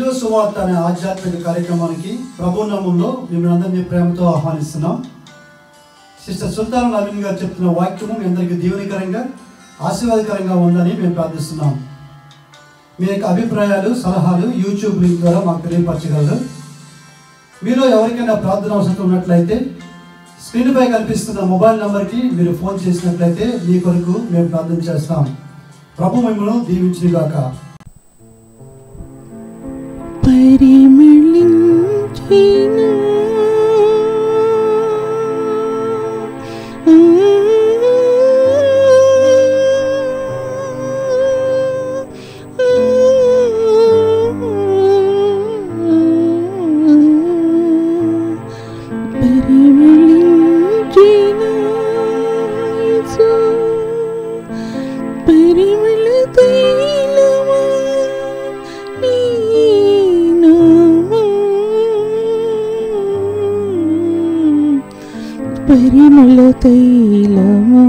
సిలువ సువార్త అనే ఆధ్యాత్మిక కార్యక్రమానికి ప్రభు నామములో మిమ్మల్ని అందరినీ ప్రేమతో ఆహ్వానిస్తున్నాం. సిస్టర్ సుల్తాన్ నవీన్ గారు చెప్తున్న వాక్యము మీ అందరికీ దీవెనకరంగా ఆశీర్వాదకరంగా ఉందని మేము ప్రార్థిస్తున్నాం. మీ యొక్క అభిప్రాయాలు సలహాలు యూట్యూబ్ లింక్ ద్వారా మాకు తెలియపరచగలరు. మీలో ఎవరికైనా ప్రార్థన అవసరం ఉన్నట్లయితే స్క్రీన్పై కనిపిస్తున్న మొబైల్ నెంబర్కి మీరు ఫోన్ చేసినట్లయితే మీ కొరకు మేము ప్రార్థన చేస్తాం. ప్రభు మిమ్మల్ని దీవించుగాక. పరిమళ తైలమా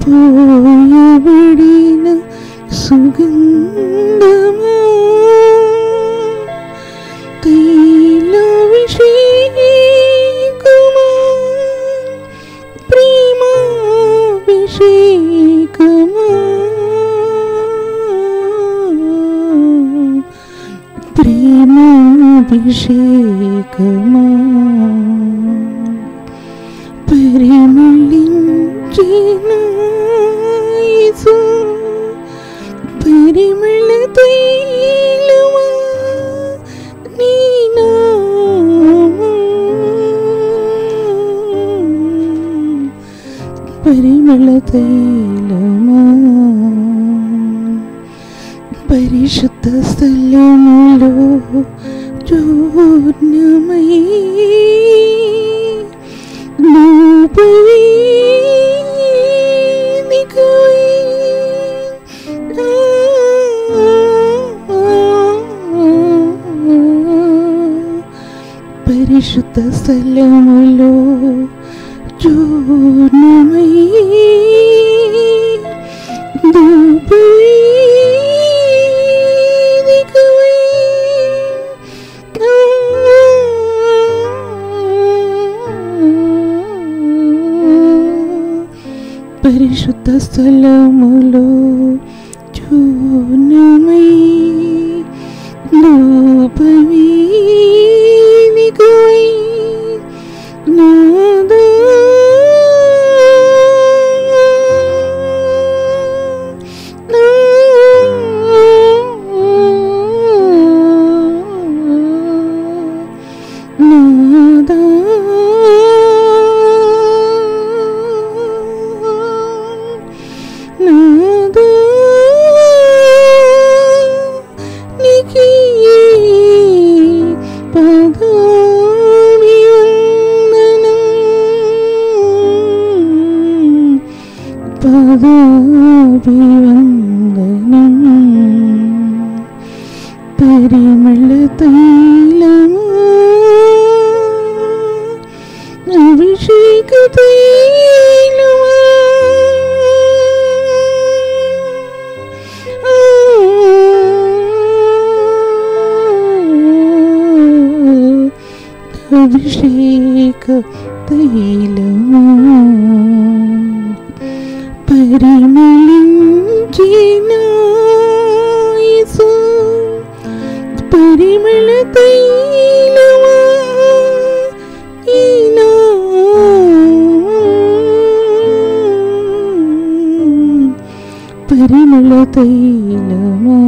పోయబడిన సుగంధమా తైలాభిషేకమా ప్రేమాభిషేకమా ప్రేమాభిషేకమా పరిమళించిన యేసు పరిమళ తైలమా నీ నామం పరిమళ తైలమా పరిశుద్ధ స్థలములో చూర్ణమై పరిశుద్ధ స్థలములో చూర్ణమై పరిశుద్ధ స్థలములో చూర్ణమై ధూపవేదికై నాదా పదాభివందనం పరిమళ తైలమా అభిషేక తైలమా అభిషేక తైలమా పరిమళించిన యేసు పరిమళ తైలమా నీ నామం పరిమళ తైలమా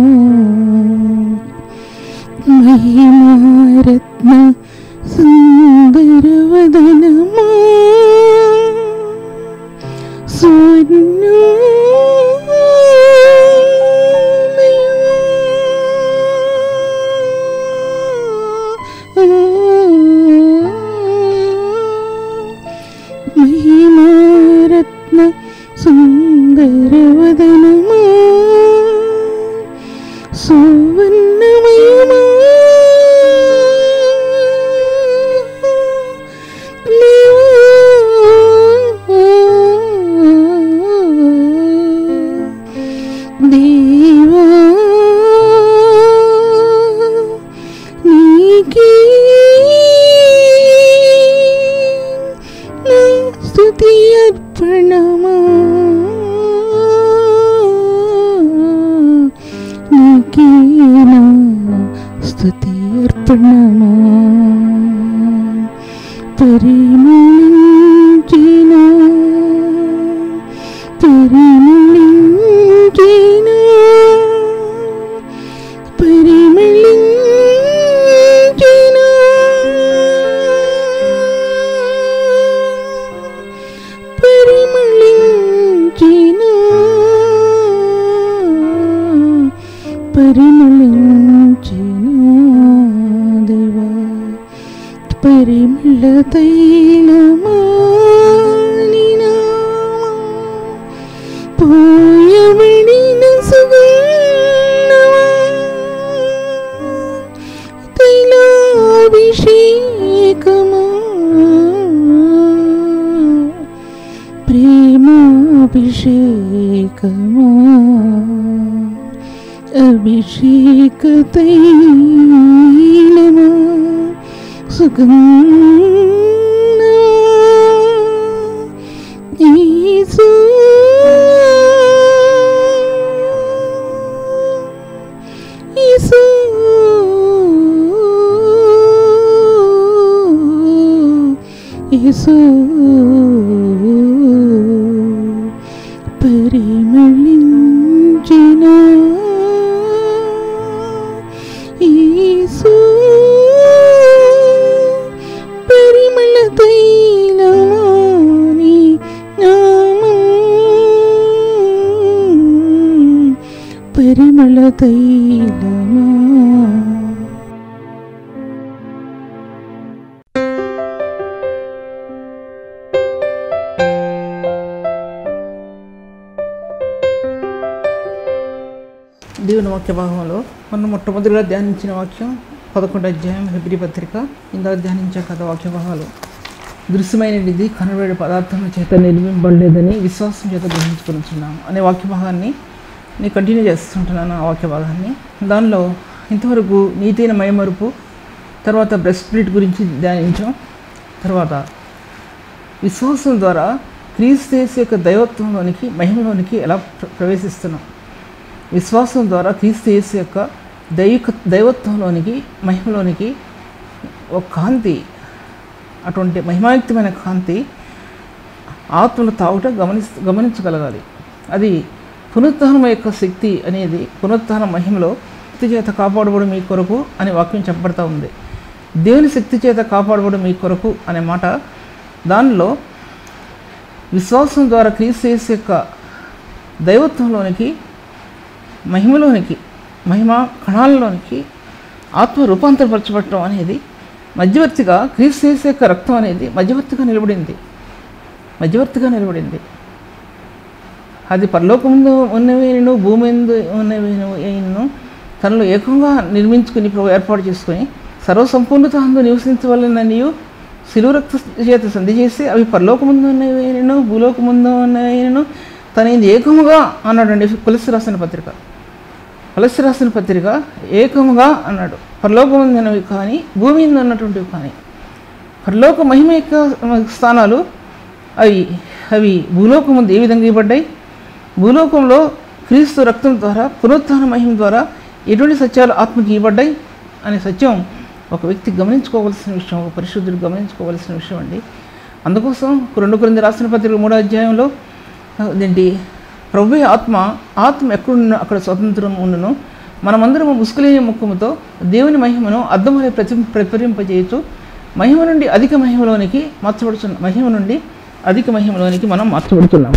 మహిమారత్న సుందరవదనమా మహిమారత్న సుందరవదనమా సువర్ణమయమా దేవా అర్పణమా పరిమళించిన పరిమళించిన పరిమళించిన పరిమళించిన పరిమళించిన దేవా పరిమళ తైలమా నీ నామం పోయబడిన సుగంధమా తైలాభిషేకమా ప్రేమాభిషేకమా అభిషేక తైలమా సుగంధమా యేసు యేసు యేసు పరిమళించిన యేసు పరిమళ తైలమా నీ నామం పరిమళ తైలమా. దేవుని వాక్య భాగంలో మనం మొట్టమొదటిగా ధ్యానించిన వాక్యం 11వ అధ్యాయం హెబ్రీ పత్రిక. ఇందులో ధ్యానించే కథ వాక్య భాగాలు దృశ్యమైనది కనబడే పదార్థం చేత నిర్మింపబడలేదని విశ్వాసం చేత గ్రహించుకుంటున్నాము అనే వాక్య భాగాన్ని నేను కంటిన్యూ చేస్తుంటున్నాను. ఆ వాక్య భాగాన్ని దానిలో ఇంతవరకు నీతైన మైమరుపు, తర్వాత బ్రెస్ట్ ప్లేట్ గురించి ధ్యానించాం. తర్వాత విశ్వాసం ద్వారా క్రీస్తు యేసు యొక్క దైవత్వంలోనికి మహిమలోనికి ఎలా ప్రవేశిస్తున్నాం, విశ్వాసం ద్వారా క్రీస్తు యేసు యొక్క దైవత్వంలోనికి మహిమలోనికి ఒక కాంతి, అటువంటి మహిమాయుక్తమైన కాంతి ఆత్మలు తాగుట గమనించగలగాలి. అది పునరుత్థానం యొక్క శక్తి అనేది పునరుత్థాన మహిమలో శక్తి చేత కాపాడబడు మీ కొరకు అనే వాక్యం చెప్పబడతా ఉంది. దేవుని శక్తి చేత కాపాడబడు మీ కొరకు అనే మాట, దానిలో విశ్వాసం ద్వారా క్రీస్తు యేసు యొక్క దైవత్వంలోనికి మహిమలోనికి మహిమ కణాలలోనికి ఆత్మ రూపాంతరపరచబడటం అనేది మధ్యవర్తిగా క్రీస్తు యేసు యొక్క రక్తం అనేది మధ్యవర్తిగా నిలబడింది. అది పరలోకముందు ఉన్నవేను భూమి ఎందు ఉన్నవేను తనలో ఏకంగా నిర్మించుకుని ఏర్పాటు చేసుకుని సర్వసంపూర్ణత అందు నివసించవలననియు శిలువ రక్త చేత సంధి చేసి అవి పరలోకముందు ఉన్నవేను భూలోకముందు ఉన్నవేను తన ఏకముగా అన్నాడండి. కొలస్సీ రాసిన పత్రిక ఏకముగా అన్నాడు. పరలోకముందున్నవి కానీ భూమి మీద ఉన్నటువంటివి కానీ పరలోక మహిమ యొక్క స్థానాలు అవి భూలోకముందు ఏ విధంగా ఇవ్వబడ్డాయి, భూలోకంలో క్రీస్తు రక్తం ద్వారా పునరుత్థాన మహిమ ద్వారా ఎటువంటి సత్యాలు ఆత్మకి ఇవ్వబడ్డాయి అనే సత్యం ఒక వ్యక్తి గమనించుకోవాల్సిన విషయం, ఒక పరిశుద్ధుడు గమనించుకోవాల్సిన విషయం అండి. అందుకోసం 2 కొరింథీ రాసిన పత్రిక 3వ అధ్యాయంలో ఏంటి, ప్రభువే ఆత్మ ఎక్కడున్న అక్కడ స్వతంత్రం ఉండును, మనమందరము ముసుగులేని ముఖముతో దేవుని మహిమను అర్థమయ్యే ప్రతిఫలింపజేయచ్చు మహిమ నుండి అధిక మహిమలోనికి మనం మార్చబడుతున్నాం.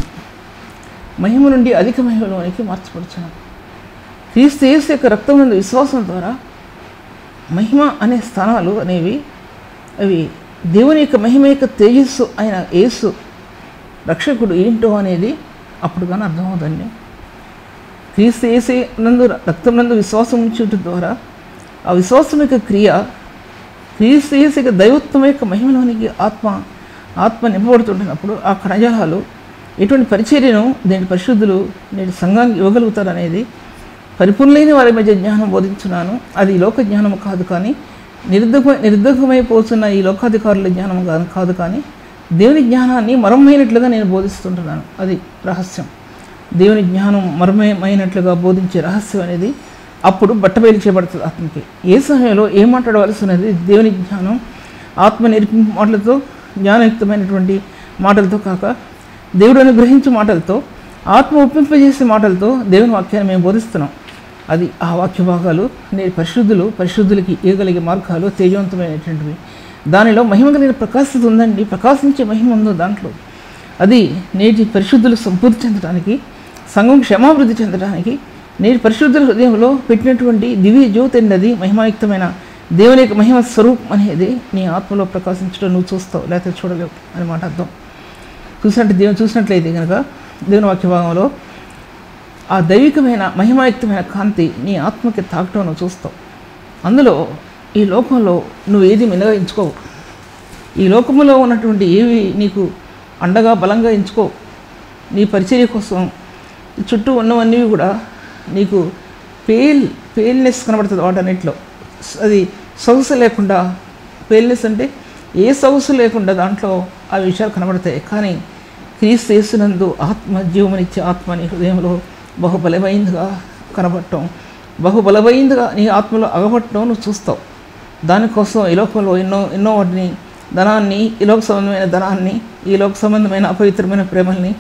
క్రీస్తు యేసు యొక్క రక్తం నుండి విశ్వాసం ద్వారా మహిమ అనే స్థానాలు అనేవి అవి దేవుని యొక్క మహిమ యొక్క తేజస్సు అయిన యేసు రక్షకుడు ఏంటో అనేది అప్పుడు కానీ అర్థమవుతుంది. క్రీస్తు యేసు నందు రక్తం నందు విశ్వాసం ఉంచడం ద్వారా ఆ విశ్వాసం యొక్క క్రియ క్రీస్తు యేసు యొక్క దైవత్వం యొక్క మహిమలోనికి ఆత్మ నింపబడుతుంటున్నప్పుడు ఆ కణజాలాలు ఎటువంటి పరిచర్యను నేటి పరిశుద్ధులు నేటి సంఘానికి ఇవ్వగలుగుతారనేది పరిపూర్ణులైన వారి మధ్య జ్ఞానం బోధించున్నాను. అది లోక జ్ఞానం కాదు, కానీ నిర్ధకమైపోతున్న ఈ లోకాధికారుల జ్ఞానం కాదు, కానీ దేవుని జ్ఞానాన్ని మర్మమైనట్లుగా నేను బోధిస్తుంటున్నాను. అది రహస్యం. దేవుని జ్ఞానం మర్మమైనట్లుగా బోధించే రహస్యం అనేది అప్పుడు బట్టబయలు చేయబడుతుంది ఆత్మకి. ఏ సమయంలో ఏం మాట్లాడవలసి ఉన్నది దేవుని జ్ఞానం ఆత్మ నేర్పింపు మాటలతో, జ్ఞానయుక్తమైనటువంటి మాటలతో కాక దేవుడు అనుగ్రహించే మాటలతో, ఆత్మ ఒప్పింపజేసే మాటలతో దేవుని వాక్యాన్ని మేము బోధిస్తున్నాం. అది ఆ వాక్య భాగాలు నేటి పరిశుద్ధులకి ఇవ్వగలిగే మార్గాలు తేజవంతమైనటువంటివి. దానిలో మహిమ కలిగిన ప్రకాశత ఉందండి, ప్రకాశించే మహిమ ఉందో దాంట్లో. అది నేటి పరిశుద్ధులు సంపూర్తి చెందడానికి, సంఘం క్షమాభివృద్ధి చెందడానికి నేటి పరిశుద్ధుల హృదయంలో పెట్టినటువంటి దివ్య జ్యోతి అది మహిమాయుక్తమైన దేవుని యొక్క మహిమ స్వరూపం అనేది నీ ఆత్మలో ప్రకాశించడం నువ్వు చూస్తావు, లేకపోతే చూడలేవు అని మాట అర్థం. చూసినట్లయితే కనుక దేవుని వాక్య భాగంలో ఆ దైవికమైన మహిమాయుక్తమైన కాంతి నీ ఆత్మకి తాకటం నువ్వు చూస్తావు. అందులో ఈ లోకంలో నువ్వు ఏది మినహాయించుకోవు. ఈ లోకంలో ఉన్నటువంటి ఏవి నీకు అండగా బలంగా ఎంచుకో. నీ పరిచర్య కోసం చుట్టూ ఉన్నవన్నీ కూడా నీకు పేల్నెస్ కనబడుతుంది వాటన్నిటిలో. అది సొగసు లేకుండా, పేల్నెస్ అంటే ఏ సొగసు లేకుండా దాంట్లో ఆ విషయాలు కనబడతాయి. కానీ క్రీస్తు యేసునందు ఆత్మ జీవమనిచ్చే ఆత్మ నీ హృదయంలో బహుబలమైందిగా కనబడటం, బహుబలమైందిగా నీ ఆత్మలో అగబట్టడం నువ్వు చూస్తావు. దానికోసం ఈ లోకంలో ఎన్నో వాటిని, ధనాన్ని, ఈ లోక సంబంధమైన ధనాన్ని, ఈ లోక సంబంధమైన అపవిత్రమైన ప్రేమల్ని,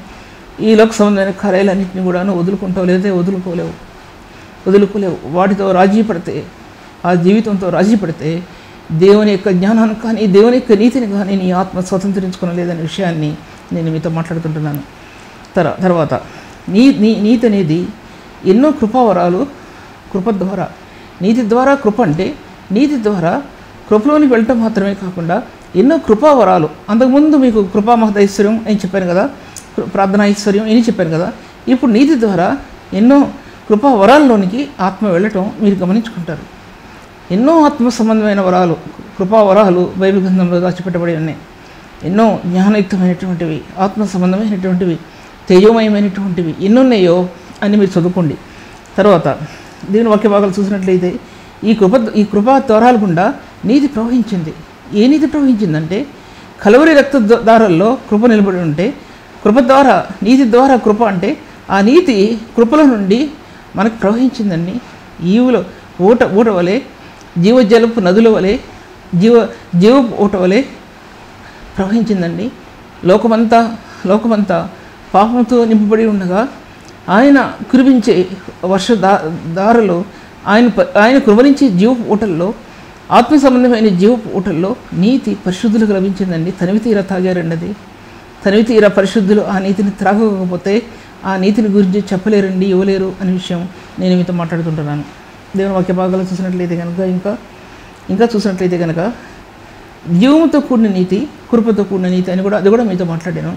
ఈ లోక సంబంధమైన కార్యాలన్నింటినీ కూడా నువ్వు వదులుకుంటావు, లేదా వదులుకోలేవు. వాటితో రాజీ పడితే, ఆ జీవితంతో రాజీ పడితే దేవుని యొక్క జ్ఞానాన్ని కానీ దేవుని యొక్క నీతిని కానీ నీ ఆత్మ స్వతంత్రించుకోలేదనే విషయాన్ని నేను మీతో మాట్లాడుతుంటున్నాను. తర్వాత నీతి అనేది ఎన్నో కృపావరాలు, కృప ద్వారా, నీతి ద్వారా, కృప అంటే నీతి ద్వారా కృపలోనికి వెళ్ళటం మాత్రమే కాకుండా ఎన్నో కృపావరాలు. అంతకుముందు మీకు కృపా మహదైశ్వర్యం అని చెప్పాను కదా, ప్రార్థనా ఐశ్వర్యం అని చెప్పాను కదా. ఇప్పుడు నీతి ద్వారా ఎన్నో కృపావరాల్లోనికి ఆత్మ వెళ్ళటం మీరు గమనించుకుంటారు. ఎన్నో ఆత్మ సంబంధమైన వరాలు, కృపావరాలు బైబిల్ గ్రంథంలో దాచిపెట్టబడి ఉన్నాయి. ఎన్నో జ్ఞానయుక్తమైనటువంటివి, ఆత్మ సంబంధమైనటువంటివి, తేజోమయమైనటువంటివి ఎన్నున్నాయో అని మీరు చదువుకోండి. తర్వాత దేవుని వాక్య భాగాలు చూసినట్లయితే ఈ కృపా ద్వారాల గుండా నీతి ప్రవహించింది. ఏ నీతి ప్రవహించిందంటే కలవరి రక్త దారాల్లో కృప నిలబడి ఉంటే, కృప ద్వారా, నీతి ద్వారా కృప అంటే ఆ నీతి కృపల నుండి మనకు ప్రవహించిందండి. ఈవులో ఊట వలె, జీవజలపు నదుల వలె, జీవపు ఊట వలె ప్రవహించిందండి. లోకమంతా పాపంతో నింపబడి ఉండగా ఆయన కురిపించే దారలో, ఆయన కురిపించే జీవపు ఊటల్లో, ఆత్మ సంబంధమైన జీవపు ఊటల్లో నీతి పరిశుద్ధులకు లభించిందండి. తనివి తీరా తాగారండి. అది తనివి తీరా పరిశుద్ధులు ఆ నీతిని త్రాగకపోతే ఆ నీతిని గురించి చెప్పలేరండి, ఇవ్వలేరు అనే విషయం నేను మీతో మాట్లాడుతుంటున్నాను. దేవుని వాక్య భాగాలు చూసినట్లయితే కనుక ఇంకా చూసినట్లయితే కనుక జీవముతో కూడిన నీతి, కృపతో కూడిన నీతి అని అది కూడా మీతో మాట్లాడాను.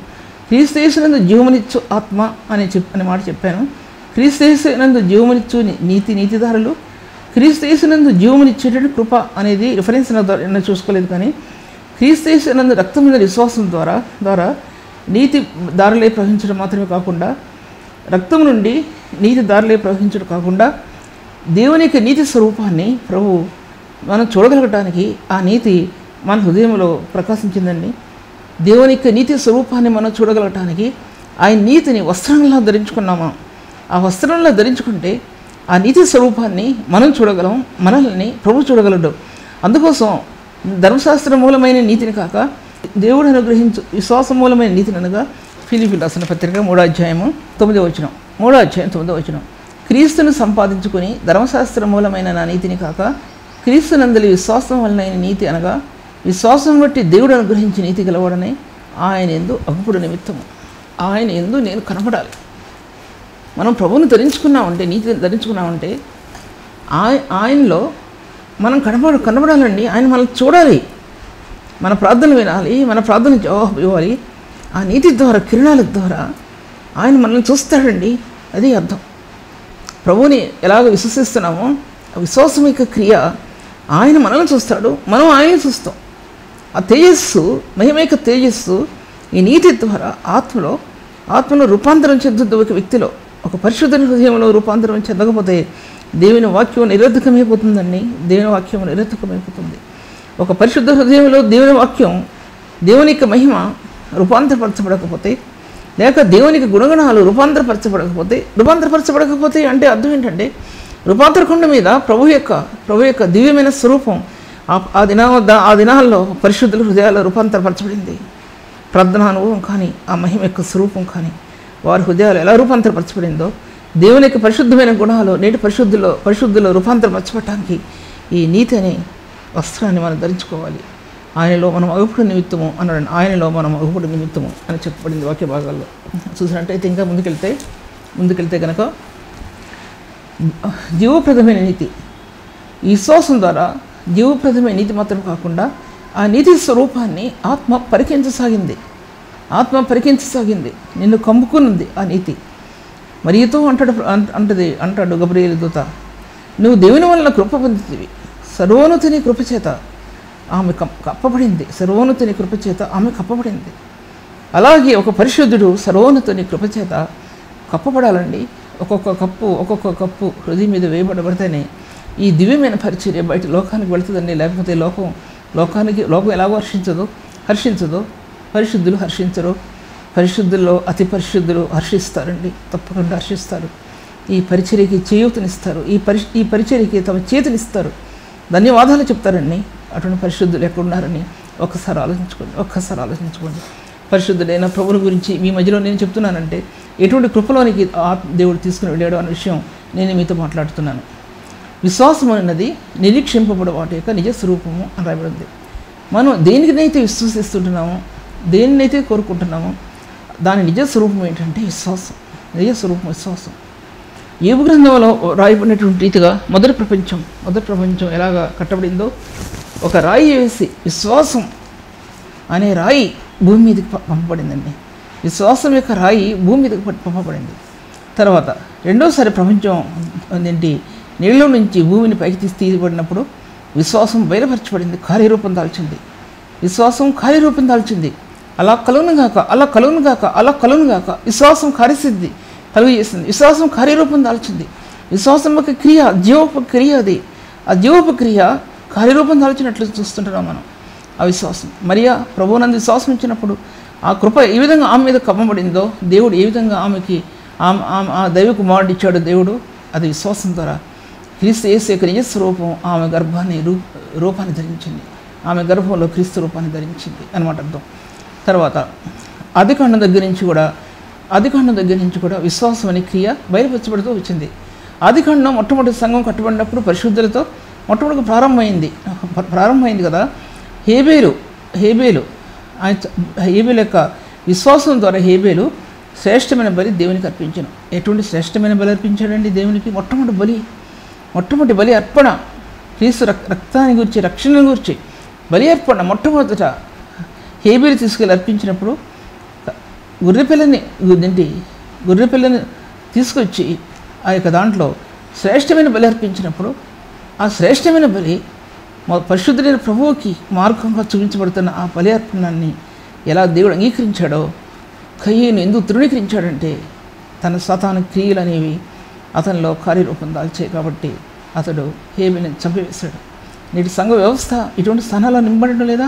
క్రీస్తు యేసునందు జీవమునిచ్చు ఆత్మ అనే మాట చెప్పాను. క్రీస్తు యేసునందు జీవమునిచ్చు నీతిదారులు, క్రీస్తు యేసునందు జీవమునిచ్చేటువంటి కృప అనేది రిఫరెన్స్ నేను చూసుకోలేదు. కానీ క్రీస్తు యేసునందు రక్తం మీద విశ్వాసం ద్వారా నీతి దారులే ప్రవహించడం మాత్రమే కాకుండా, రక్తం నుండి నీతి దారులే ప్రవహించడం కాకుండా దేవుని యొక్క నీతి స్వరూపాన్ని ప్రభు మనం చూడగలగటానికి ఆ నీతి మన హృదయంలో ప్రకాశించిందండి. దేవుని యొక్క నీతి స్వరూపాన్ని మనం చూడగలగటానికి ఆయన నీతిని వస్త్రంలో ధరించుకున్నామా? ఆ వస్త్రంలో ధరించుకుంటే ఆ నీతి స్వరూపాన్ని మనం చూడగలం, మనల్ని ప్రభు చూడగలడు. అందుకోసం ధర్మశాస్త్ర మూలమైన నీతిని కాక దేవుడు అనుగ్రహించు విశ్వాస మూలమైన నీతిని అనగా ఫిలిప్పీయులకు రాసిన పత్రిక 3వ అధ్యాయము 9వ వచనం, క్రీస్తును సంపాదించుకొని ధర్మశాస్త్ర మూలమైన నా నీతిని కాక క్రీస్తునందలి విశ్వాసం వలనైన నీతి అనగా విశ్వాసం బట్టి దేవుడు అనుగ్రహించి నీతి గలవాడని ఆయన యందు అగుపుడు నిమిత్తము. ఆయన యందు నేను కనబడాలి. మనం ప్రభువుని ధరించుకున్నామంటే, నీతిని ధరించుకున్నామంటే ఆయనలో మనం కనబడాలండి. ఆయన మనం చూడాలి, మన ప్రార్థనలు వినాలి, మన ప్రార్థన జవాబు ఇవ్వాలి. ఆ నీతి ద్వారా, కిరణాల ద్వారా ఆయన మనల్ని చూస్తాడండి. అది అర్థం. ప్రభువుని ఎలాగ విశ్వసిస్తున్నామో ఆ విశ్వాసం యొక్క క్రియ ఆయన మనల్ని చూస్తాడు, మనం ఆయన్ని చూస్తాం. ఆ తేజస్సు, మహిమైక తేజస్సు ఈ నీతి ద్వారా ఆత్మలో రూపాంతరం చెందుతుంది. ఒక వ్యక్తిలో, ఒక పరిశుద్ధ హృదయంలో రూపాంతరం చెందకపోతే దేవుని వాక్యం నిరర్థకమైపోతుందండి. దేవుని వాక్యం నిరర్థకమైపోతుంది. ఒక పరిశుద్ధ హృదయంలో దేవుని వాక్యం, దేవుని యొక్క మహిమ రూపాంతరపరచబడకపోతే, లేక దేవునికి గుణగణాలు రూపాంతరపరచబడకపోతే అంటే అర్థం ఏంటంటే రూపాంతర కొండ మీద ప్రభు యొక్క దివ్యమైన స్వరూపం ఆ దినాల్లో పరిశుద్ధుల హృదయాల్లో రూపాంతరపరచబడింది. ప్రార్థన అనుభవం కానీ ఆ మహిమ యొక్క స్వరూపం కానీ వారి హృదయాలు ఎలా రూపాంతరపరచబడిందో దేవుని యొక్క పరిశుద్ధమైన గుణాలు నేటి పరిశుద్ధుల్లో రూపాంతరపరచబడటానికి ఈ నీతి అనే వస్త్రాన్ని మనం ధరించుకోవాలి. ఆయనలో మనం అగుపుడు నిమిత్తము అన్నాడు. ఆయనలో మనం అగుపుడు నిమిత్తము అని చెప్పబడింది వాక్య భాగాల్లో. చూసినట్టయితే ఇంకా ముందుకెళ్తే కనుక జీవప్రదమైన నీతి, ఈ విశ్వాసం ద్వారా జీవప్రదమైన నీతి మాత్రం కాకుండా ఆ నీతి స్వరూపాన్ని ఆత్మ పరికించసాగింది. నిన్ను కమ్ముకున్నది ఆ నీతి. మరియుతో అంటాడు గబ్రియేలు దూత, నువ్వు దేవుని వలన కృప పొందుతీవి, సర్వోన్నతుని కృపచేత ఆమె కప్పబడింది. సర్వోన్నతుని కృపచేత ఆమె కప్పబడింది. అలాగే ఒక పరిశుద్ధుడు సర్వోన్నతుని కృపచేత కప్పబడాలండి. ఒక్కొక్క కప్పు హృదయం మీద వేయబడబడితేనే ఈ దివ్యమైన పరిచర్య బయట లోకానికి వెళుతుందండి. లేకపోతే లోకం ఎలాగో హర్షించదో పరిశుద్ధులు హర్షించరు. పరిశుద్ధుల్లో అతి పరిశుద్ధులు హర్షిస్తారండి, తప్పకుండా హర్షిస్తారు. ఈ పరిచర్యకి చేయూతనిస్తారు, ఈ పరిచర్యకి తమ చేతునిస్తారు, ధన్యవాదాలు చెప్తారండి. అటువంటి పరిశుద్ధులు ఎక్కడున్నారని ఒక్కసారి ఆలోచించుకోండి. పరిశుద్ధుడైన ప్రభుని గురించి మీ మధ్యలో నేను చెప్తున్నానంటే ఎటువంటి కృపలోనికి దేవుడు తీసుకుని వెళ్ళాడు అనే విషయం నేను మీతో మాట్లాడుతున్నాను. విశ్వాసం అన్నది నిరీక్షింపబడే వాటి యొక్క నిజ స్వరూపము అని రాయబడింది. మనం దేనినైతే విశ్వసిస్తుంటున్నామో, దేనినైతే కోరుకుంటున్నామో దాని నిజ స్వరూపం ఏంటంటే విశ్వాసం. యోబు గ్రంథంలో రాయబడినటువంటి రీతిగా మొదటి ప్రపంచం ఎలాగా కట్టబడిందో ఒక రాయి వేసి విశ్వాసం అనే రాయి భూమి మీదకి పంపబడిందండి. విశ్వాసం యొక్క రాయి భూమి మీదకి పంపబడింది. తర్వాత రెండోసారి ప్రపంచం నీళ్ళ నుంచి భూమిని పైకి తీయబడినప్పుడు విశ్వాసం బయలుపరచబడింది, కార్యరూపం దాల్చింది. విశ్వాసం కార్యరూపం దాల్చింది. అలా కలుగును గాక విశ్వాసం కార్యసిద్ధి కలుగు చేసింది. విశ్వాసం కార్యరూపం దాల్చింది. విశ్వాసం యొక్క క్రియ జీవోపక్రియ, అది ఆ జీవోపక్రియ కార్యరూపం దాల్చినట్లు చూస్తుంటున్నాం మనం. ఆ విశ్వాసం మరియా ప్రభువునందు విశ్వాసం ఇచ్చినప్పుడు ఆ కృప ఏ విధంగా ఆమె మీద కమ్మబడిందో, దేవుడు ఏ విధంగా ఆమెకి ఆ దైవ కుమారుడు ఇచ్చాడు దేవుడు, అది విశ్వాసం ద్వారా క్రీస్తు యేసు యొక్క నిజ స్వరూపం ఆమె రూపాన్ని ధరించింది. ఆమె గర్భంలో క్రీస్తు రూపాన్ని ధరించింది అన్నమాట అర్థం. తర్వాత ఆదికాండం దగ్గర నుంచి కూడా విశ్వాసం అనే క్రియ బయలుపరచబడుతూ వచ్చింది. ఆదికాండం మొట్టమొదటి సంఘం కట్టబడినప్పుడు పరిశుద్ధులతో మొట్టమొదటి ప్రారంభమైంది కదా. హేబేలు యొక్క విశ్వాసం ద్వారా హేబేలు శ్రేష్టమైన బలి దేవునికి అర్పించాను. ఎటువంటి శ్రేష్టమైన బలి అర్పించాడండి దేవునికి? మొట్టమొదటి బలి అర్పణ, క్రీస్తు రక్తాన్ని గురించి, రక్షణ గురించి బలి అర్పణ మొట్టమొదట హేబేలు తీసుకెళ్ళి అర్పించినప్పుడు గొర్రెపిల్లని తీసుకొచ్చి ఆ యొక్క దాంట్లో శ్రేష్టమైన బలి అర్పించినప్పుడు ఆ శ్రేష్టమైన బలి పరిశుద్ధుడైన ప్రభువుకి మార్గంగా చూపించబడుతున్న ఆ బలి అర్పణాన్ని ఎలా దేవుడు అంగీకరించాడో, కయ్యను ఎందుకు తృణీకరించాడంటే తన సాతాను క్రియలు అనేవి అతనిలో కార్యరూపం దాల్చాయి కాబట్టి అతడు హేబేలుని చంపివేశాడు. నేటి సంఘ వ్యవస్థ ఇటువంటి స్థానాల్లో నింపబడడం లేదా?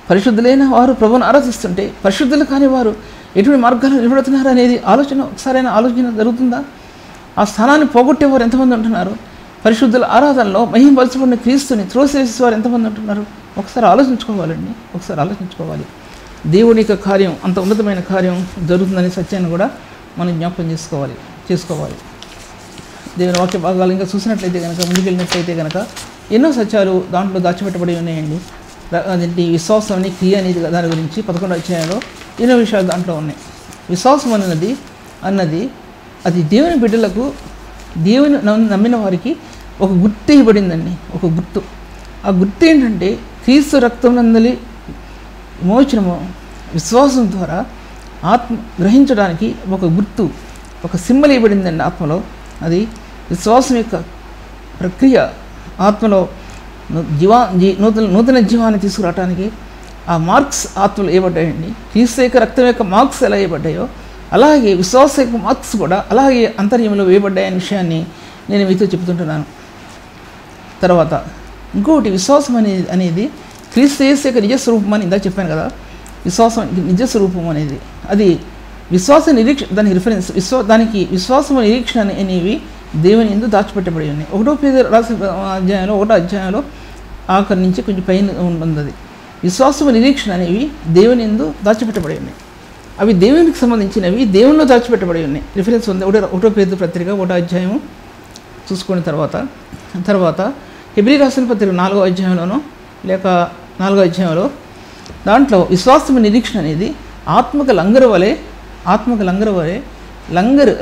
పరిశుద్ధులైన వారు ప్రభువును ఆరాధిస్తుంటే పరిశుద్ధులు కాని వారు ఎటువంటి మార్గాలు నిలబడుతున్నారు అనేది ఒకసారైనా ఆలోచన జరుగుతుందా? ఆ స్థానాన్ని పోగొట్టేవారు ఎంతమంది ఉంటున్నారు? పరిశుద్ధుల ఆరాధనలో మహిమపరచబడిన క్రీస్తుని త్రోసివేసేవారు ఎంతమంది ఉంటున్నారు? ఒకసారి ఆలోచించుకోవాలి. దేవుని యొక్క కార్యం, అంత ఉన్నతమైన కార్యం జరుగుతుందనే సత్యాన్ని కూడా మనం జ్ఞాపకం చేసుకోవాలి. దేవుని వాక్య భాగాలు ఇంకా చూసినట్లయితే కనుక, ముందుకెళ్ళినట్లయితే కనుక ఎన్నో సత్యాలు దాంట్లో దాచిపెట్టబడి ఉన్నాయండి. అదేంటి విశ్వాసం అనే క్రియ అనేది దాని గురించి 11వ అధ్యాయంలో ఎన్నో విషయాలు దాంట్లో ఉన్నాయి. విశ్వాసం అన్నది అది దేవుని బిడ్డలకు, దేవుని నమ్మిన వారికి ఒక గుర్తు ఇవ్వబడిందండి. ఒక గుర్తు. ఆ గుర్తు ఏంటంటే క్రీస్తు రక్తం నందలి విమోచనము విశ్వాసం ద్వారా ఆత్మ గ్రహించడానికి ఒక గుర్తు, ఒక సింబల్ ఇవ్వబడిందండి ఆత్మలో. అది విశ్వాసం యొక్క ప్రక్రియ. ఆత్మలో నూతన జీవాన్ని తీసుకురావడానికి ఆ మార్క్స్ ఆత్మలు వేయబడ్డాయండి. క్రీస్తు యొక్క రక్తం యొక్క మార్క్స్ ఎలా వేయబడ్డాయో అలాగే విశ్వాస యొక్క మార్క్స్ కూడా అలాగే అంతర్యంలో వేయబడ్డాయనే విషయాన్ని నేను మీతో చెప్తుంటున్నాను. తర్వాత ఇంకొకటి, విశ్వాసం అనేది క్రీస్తు యేసు యొక్క నిజస్వరూపం అని ఇందాక చెప్పాను కదా. విశ్వాసం నిజస్వరూపం అనేది అది విశ్వాస నిరీక్షణ, దానికి రిఫరెన్స్ దానికి విశ్వాసం నిరీక్షణ అనేవి దేవుని యందు దాచిపెట్టబడి ఉన్నాయి. 1 పేతురు రాసిన అధ్యాయంలో 1వ అధ్యాయంలో ఆఖరి నుంచి కొంచెం పైన ఉంది. అది విశ్వాసము నిరీక్షణ అనేవి దేవుని యందు దాచిపెట్టబడి ఉన్నాయి. అవి దేవునికి సంబంధించినవి, దేవునిలో దాచిపెట్టబడి ఉన్నాయి. రిఫరెన్స్ ఉంది 1 పేతురు పత్రిక 1వ అధ్యాయం చూసుకున్న తర్వాత హెబ్రీ రాసిన పత్రిక 4వ అధ్యాయంలోనో లేక 4వ అధ్యాయంలో దాంట్లో విశ్వాసము నిరీక్షణ అనేది ఆత్మక లంగరు వలె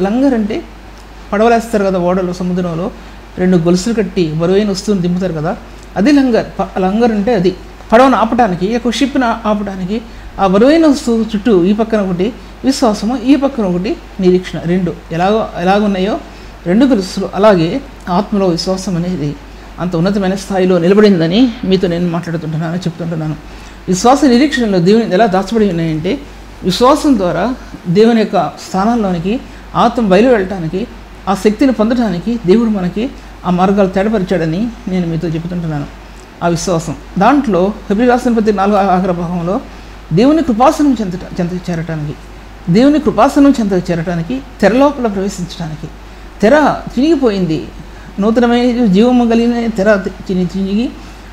లంగర్ అంటే పడవలేస్తారు కదా ఓడలు సముద్రంలో 2 గొలుసులు కట్టి బరువైన వస్తువుని దింపుతారు కదా, అది లంగర్ అంటే అది పడవను ఆపడానికి, షిప్ను ఆపడానికి ఆ బరువైన వస్తువు చుట్టూ ఈ పక్కన ఒకటి విశ్వాసము, ఈ పక్కన ఒకటి నిరీక్షణ, 2 ఎలాగున్నాయో 2 గొలుసులు. అలాగే ఆత్మలో విశ్వాసం అనేది అంత ఉన్నతమైన స్థాయిలో నిలబడిందని మీతో నేను చెప్తుంటున్నాను. విశ్వాస నిరీక్షణలో దేవుని ఎలా దాచబడి ఉన్నాయంటే విశ్వాసం ద్వారా దేవుని యొక్క స్థానాల్లోనికి ఆత్మ బయలు వెళ్ళటానికి, ఆ శక్తిని పొందడానికి దేవుడు మనకి ఆ మార్గాలు తేడపరిచాడని నేను మీతో చెబుతుంటున్నాను. ఆ విశ్వాసం దాంట్లో హెబ్రీ రాసిన పత్రిక 4వ ఆఖరి భాగంలో దేవుని కృపాసనం చెంతకు చేరటానికి తెరలోపల ప్రవేశించడానికి, తెర చినిగిపోయింది, నూతనమైన జీవము కలిగిన తెర చినిగి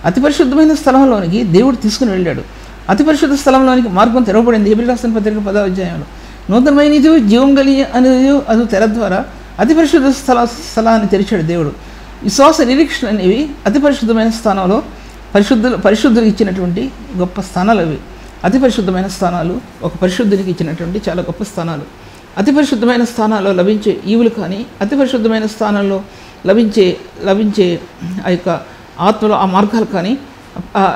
అతి పరిశుద్ధమైన స్థలంలోనికి దేవుడు తీసుకుని వెళ్ళాడు. అతి పరిశుద్ధ స్థలంలోనికి మార్గం తెరవబడింది. హెబ్రీ రాసిన పత్రిక 10వ అధ్యాయంలో నూతనమైన జీవం కలిగి అనేది అది తెర ద్వారా అతి పరిశుద్ధ స్థలాన్ని తెరిచాడు దేవుడు. విశ్వాస నిరీక్షణ అనేవి అతి పరిశుద్ధమైన స్థానంలో పరిశుద్ధులకు ఇచ్చినటువంటి గొప్ప స్థానాలు. అవి అతి పరిశుద్ధమైన స్థానాలు, ఒక పరిశుద్ధునికి ఇచ్చినటువంటి చాలా గొప్ప స్థానాలు. అతి పరిశుద్ధమైన స్థానాల్లో లభించే ఈవులు కానీ, అతి పరిశుద్ధమైన స్థానాల్లో లభించే ఆ యొక్క ఆత్మలో ఆ మార్గాలు కానీ,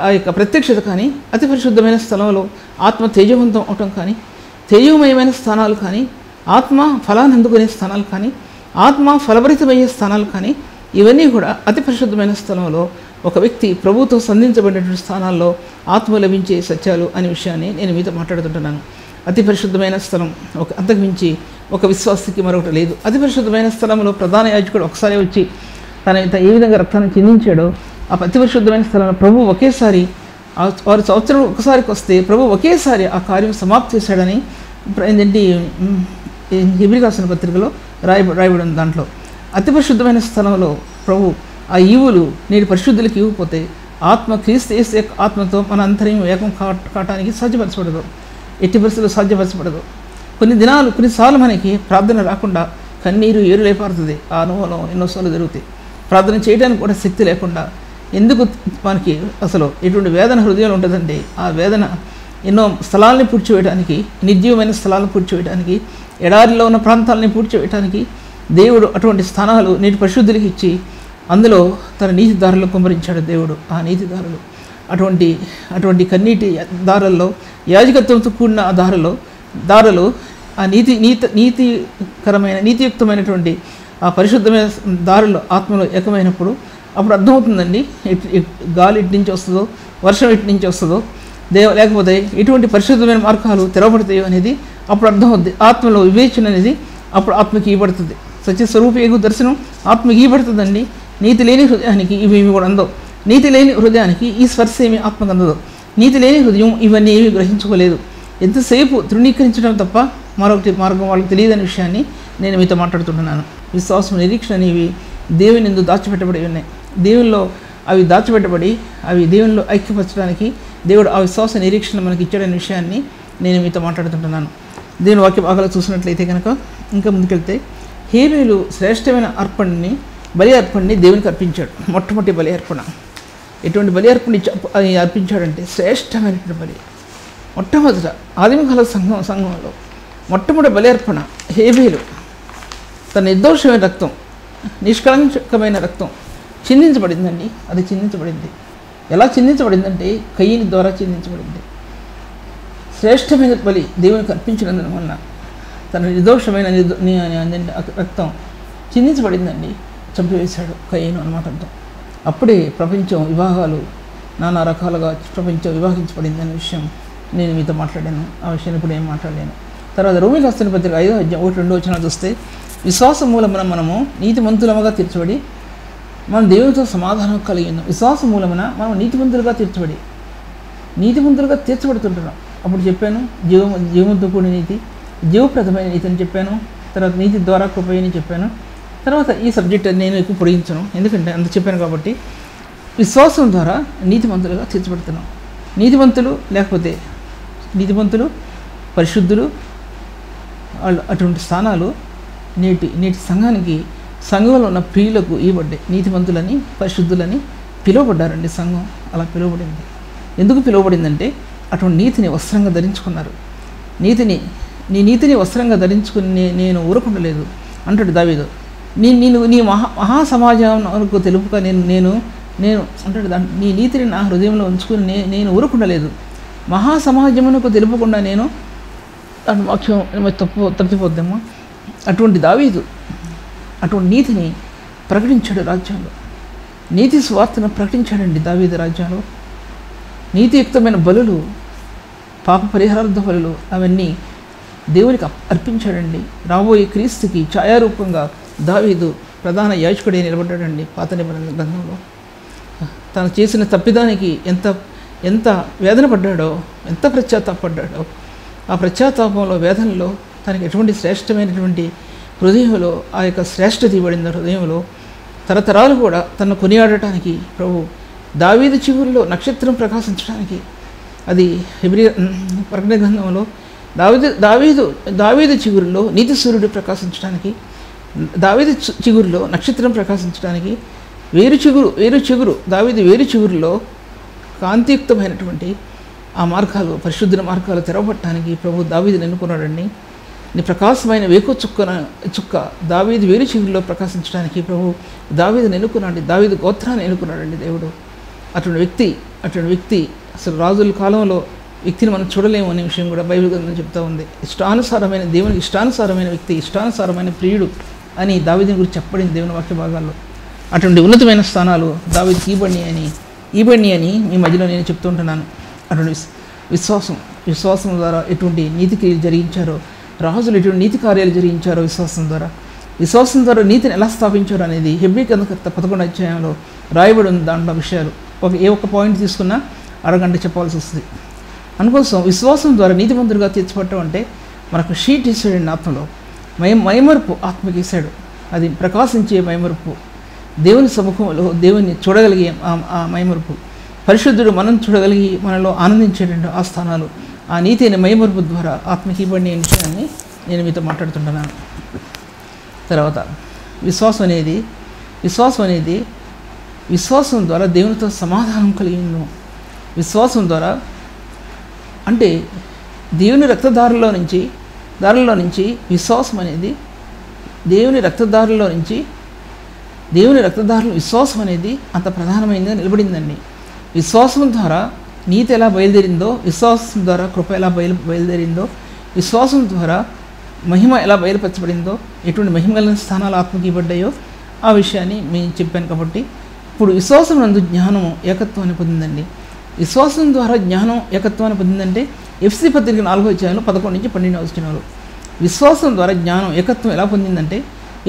ఆ యొక్క ప్రత్యక్షత కానీ, అతి పరిశుద్ధమైన స్థలంలో ఆత్మ తేజవంతం అవటం కానీ, తేజమయమైన స్థానాలు కానీ, ఆత్మ ఫలాన్ని అందుకునే స్థానాలు కానీ, ఆత్మ ఫలభరితమయ్యే స్థానాలు కానీ, ఇవన్నీ కూడా అతి పరిశుద్ధమైన స్థలంలో ఒక వ్యక్తి ప్రభువుతో సంధించబడినటువంటి స్థానాల్లో ఆత్మ లభించే సత్యాలు అనే విషయాన్ని నేను మీతో మాట్లాడుతుంటున్నాను. అతి పరిశుద్ధమైన స్థలం అంతకుమించి ఒక విశ్వాసికి మరొకటి లేదు. అతి పరిశుద్ధమైన స్థలంలో ప్రధాన యాజకుడు ఒకసారి వచ్చి తన ఏ విధంగా రక్తాన్ని చిందించాడో ఆ అతి పరిశుద్ధమైన స్థలంలో ప్రభు ఒకేసారి వారి సంవత్సరం ఒకసారికి వస్తే ప్రభు ఒకేసారి ఆ కార్యం సమాప్తి చేశాడని ఏంటంటే హెబ్రీ రాసిన పత్రికలో రాయబడి ఉంది. దాంట్లో అతి పరిశుద్ధమైన స్థలంలో ప్రభు ఆ ఈవులు నేటి పరిశుద్ధులకు ఇవ్వకపోతే ఆత్మ క్రీస్తు యేసు యొక్క ఆత్మతో మన అంతర్యం ఏకం కావటానికి సాధ్యపరచబడదు, ఎట్టి పరిస్థితుల్లో సాధ్యపరచబడదు. కొన్నిసార్లు మనకి ప్రార్థన రాకుండా కన్నీరు ఏరులేపారుతుంది. ఆ అనుభవం ఎన్నోసార్లు జరుగుతాయి. ప్రార్థన చేయడానికి కూడా శక్తి లేకుండా ఎందుకు మనకి అసలు ఎటువంటి వేదన హృదయంలో ఉంటుందంటే ఆ వేదన ఎన్నో స్థలాలని పూడ్చివేయడానికి, నిర్జీవమైన స్థలాలను పూడ్చివేయడానికి, ఎడారిలో ఉన్న ప్రాంతాలని పూడ్చివేయడానికి దేవుడు అటువంటి స్థానాలు నేటి పరిశుద్ధులకి ఇచ్చి అందులో తన నీతి దారులు కుమ్మరించాడు దేవుడు. ఆ నీతి దారులు అటువంటి కన్నీటి దారుల్లో యాజకత్వంతో కూడిన ఆ దారులు ఆ నీతియుక్తమైనటువంటి ఆ పరిశుద్ధమైన దారులు ఆత్మలో ఏకమైనప్పుడు అప్పుడు అర్థమవుతుందండి గాలి ఇటు నుంచి వస్తుందో, వర్షం ఇటు నుంచి వస్తుందో, లేకపోతే ఎటువంటి పరిశుద్ధమైన మార్గాలు తెరవబడతాయో అనేది అప్పుడు అర్థమవుద్ది. ఆత్మలో వివేచన అనేది అప్పుడు ఆత్మకి ఇవ్వబడుతుంది. సత్యస్వరూపేగు దర్శనం ఆత్మకి ఇవ్వబడుతుందండి. నీతి లేని హృదయానికి ఇవి కూడా అందవు. నీతి లేని హృదయానికి ఈ స్పర్శ ఏమి ఆత్మకు అందదు. నీతి లేని హృదయం ఇవన్నీ ఏమీ గ్రహించుకోలేదు. ఎంతసేపు తృణీకరించడం తప్ప మరొకటి మార్గం వాళ్ళకి తెలియదనే విషయాన్ని నేను మీతో మాట్లాడుతుంటున్నాను. విశ్వాసం నిరీక్షణ అనేవి దేవుని యందు దాచిపెట్టబడి ఉన్నాయి. దేవుల్లో అవి దాచిపెట్టబడి అవి దేవునిలో ఐక్యపరచడానికి దేవుడు ఆ విశ్వాస నిరీక్షణ మనకి ఇచ్చాడనే విషయాన్ని నేను మీతో మాట్లాడుతుంటున్నాను. దేవుని వాక్య భాగాలు చూసినట్లయితే కనుక ఇంకా ముందుకెళ్తే హేబేలు శ్రేష్టమైన బలి అర్పణని దేవునికి అర్పించాడు. మొట్టమొదటి బలి అర్పణ. ఎటువంటి బలి అర్పణ అర్పించాడంటే శ్రేష్టమైనటువంటి బలి. మొట్టమొదట ఆదిమకాల సంఘంలో మొట్టమొదటి బలి అర్పణ హేబేలు తన నిర్దోషమైన రక్తం, నిష్కళంకమైన రక్తం చిందించబడిందండి. అది చిందించబడింది. ఎలా చిందించబడిందంటే కయ్యని ద్వారా చిందించబడింది. శ్రేష్టమైన బలి దేవునికి అర్పించినందున వలన తన నిర్దోషమైన రక్తం చిందించబడిందండి. చంపివేశాడు కయ్యను అన్నమాటంతో. అప్పుడే ప్రపంచం వివాహాలు నానా రకాలుగా ప్రపంచం వివాహించబడింది అనే విషయం నేను మీతో మాట్లాడాను. ఆ విషయం ఇప్పుడు ఏం మాట్లాడలేను. తర్వాత రోమీయులకు రాసిన పత్రిక 5వ అధ్యాయం 1-2 వచనాలు చూస్తే విశ్వాసం మూలమున మనము నీతిమంతులముగా తీర్చబడి మనం దేవునితో సమాధానం కలిగి ఉన్నాం. విశ్వాసం మూలమున మనం నీతిమంతులుగా తీర్చబడుతుంటున్నాం. అప్పుడు చెప్పాను జీవంతో కూడిన నీతి, జీవప్రదమైన నీతి అని చెప్పాను. తర్వాత నీతి ద్వారా కృపయని చెప్పాను. తర్వాత ఈ సబ్జెక్ట్ నేను ఎక్కువ పొడిగించను, ఎందుకంటే అంత చెప్పాను కాబట్టి. విశ్వాసం ద్వారా నీతిమంతులుగా తీర్చబడుతున్నాం. నీతిమంతులు లేకపోతే నీతిమంతులు, పరిశుద్ధులు, వాళ్ళు అటువంటి స్థానాలు నేటి సంఘానికి, సంఘంలో ఉన్న ప్రియులకు ఇవ్వబడ్డాయి. నీతిమంతులని, పరిశుద్ధులని పిలువబడ్డారండి. సంఘం అలా పిలువబడింది. ఎందుకు పిలువబడిందంటే అటువంటి నీతిని వస్త్రంగా ధరించుకున్నారు. నీ నీతిని వస్త్రంగా ధరించుకుని నేను ఊరకుండలేదు అంటాడు దావీదు. నీ మహాసమాజంకు తెలుపుగా నేను అంటాడు, నీ నీతిని నా హృదయంలో ఉంచుకుని నేను ఊరకుండలేదు. మహాసమాజమునకు తెలుపకుండా నేను అటు వాక్యం తప్పిపోద్దాము. అటువంటి దావీదు అటువంటి నీతిని ప్రకటించాడు రాజ్యంలో. నీతి స్వార్థను ప్రకటించాడండి దావీదు రాజ్యంలో. నీతియుక్తమైన బలులు, పాప పరిహారార్థ బలులు అవన్నీ దేవునికి అర్పించాడండి. రాబోయే క్రీస్తుకి ఛాయారూపంగా దావీదు ప్రధాన యాజకుడే నిలబడ్డాడండి. పాత నిబంధన గ్రంథంలో తను చేసిన తప్పిదానికి ఎంత వేదన పడ్డాడో, ఎంత పశ్చాత్తాపడ్డాడో, ఆ పశ్చాత్తాపంలో, వేదనలో తనకి ఎటువంటి శ్రేష్టమైనటువంటి హృదయంలో ఆ యొక్క శ్రేష్టత ఇవ్వబడింది. హృదయంలో తరతరాలు కూడా తను కొనియాడటానికి ప్రభు దావీదు చిగురులో నక్షత్రం ప్రకాశించడానికి, అది హెబ్రీ ప్రకటన గ్రంథంలో దావీదు చిగురులో నీతి సూర్యుడు ప్రకాశించడానికి, దావీదు చిగురులో నక్షత్రం ప్రకాశించడానికి, వేరు చిగురు దావీదు వేరు చిగురులో కాంతియుక్తమైనటువంటి ఆ మార్గాలు, పరిశుద్ధ మార్గాలు తెరవబట్టడానికి ప్రభు దావీదుని ఎన్నుకున్నాడండి. నీ ప్రకాశమైన వేకు చుక్క దావీదు వేరు చిగురులో ప్రకాశించడానికి ప్రభు దావీదుని ఎన్నుకున్నాడు. దావీదు గోత్రాన్ని ఎన్నుకున్నాడండి దేవుడు. అటువంటి వ్యక్తి అసలు రాజుల కాలంలో వ్యక్తిని మనం చూడలేము అనే విషయం కూడా బైబిల్ గ్రంథం చెప్తా ఉంది. ఇష్టానుసారమైన దేవునికి ఇష్టానుసారమైన వ్యక్తి, ఇష్టానుసారమైన ప్రియుడు అని దావీదుని గురించి చెప్పబడింది దేవుని వాక్య భాగాల్లో. అటువంటి ఉన్నతమైన స్థానాలు దావీదుకి ఇవ్వండి అని మీ మధ్యలో నేను చెప్తుంటున్నాను. అటువంటి విశ్వాసం ద్వారా ఎటువంటి నీతి క్రియలు జరిగించారో, రాజులు ఎటువంటి నీతి కార్యాలు జరిగించారో విశ్వాసం ద్వారా నీతిని ఎలా స్థాపించారో అనేది హెబ్రీ గ్రంథకర్త 11వ అధ్యాయంలో రాయబడి ఉంది. దాంట్లో విషయాలు ఏ ఒక్క పాయింట్ తీసుకున్నా అరగంట చెప్పాల్సి వస్తుంది. అందుకోసం విశ్వాసం ద్వారా నీతిమంతులుగా తీర్చబడటం అంటే మనకు షీట్ ఇస్తాడండి. ఆత్మలో మైమరుపు ఆత్మకి ఇస్తాడు. అది ప్రకాశించే మైమరుపు, దేవుని సముఖంలో దేవుని చూడగలిగే ఆ మైమరుపు, పరిశుద్ధుడు మనం చూడగలిగి మనలో ఆనందించేటండి ఆ స్థానాలు. ఆ నీతి అనే మైమరుపు ద్వారా ఆత్మకి ఇవ్వండి అనే విషయాన్ని నేను మీతో మాట్లాడుతుంటున్నాను. తర్వాత విశ్వాసం ద్వారా దేవునితో సమాధానం కలిగిను. విశ్వాసం ద్వారా అంటే దేవుని రక్తదారుల్లో నుంచి విశ్వాసం అనేది దేవుని రక్తదారుల విశ్వాసం అనేది అంత ప్రధానమైనదిగా నిలబడిందండి. విశ్వాసం ద్వారా నీతి ఎలా బయలుదేరిందో, విశ్వాసం ద్వారా కృప ఎలా బయలుదేరిందో, విశ్వాసం ద్వారా మహిమ ఎలా బయలుపరచబడిందో, ఎటువంటి మహిమ కలిగిన స్థానాలు ఆత్మకి ఇవ్వబడ్డాయో ఆ విషయాన్ని నేను చెప్పాను. కాబట్టి ఇప్పుడు విశ్వాసం నందు జ్ఞానము ఏకత్వాన్ని పొందిందండి. విశ్వాసం ద్వారా జ్ఞానం ఏకత్వాన్ని పొందిందంటే ఎఫ్సీ పత్రిక 4వ అధ్యాయంలో 11 నుంచి 12 వచనాలు. విశ్వాసం ద్వారా జ్ఞానం ఏకత్వం ఎలా పొందిందంటే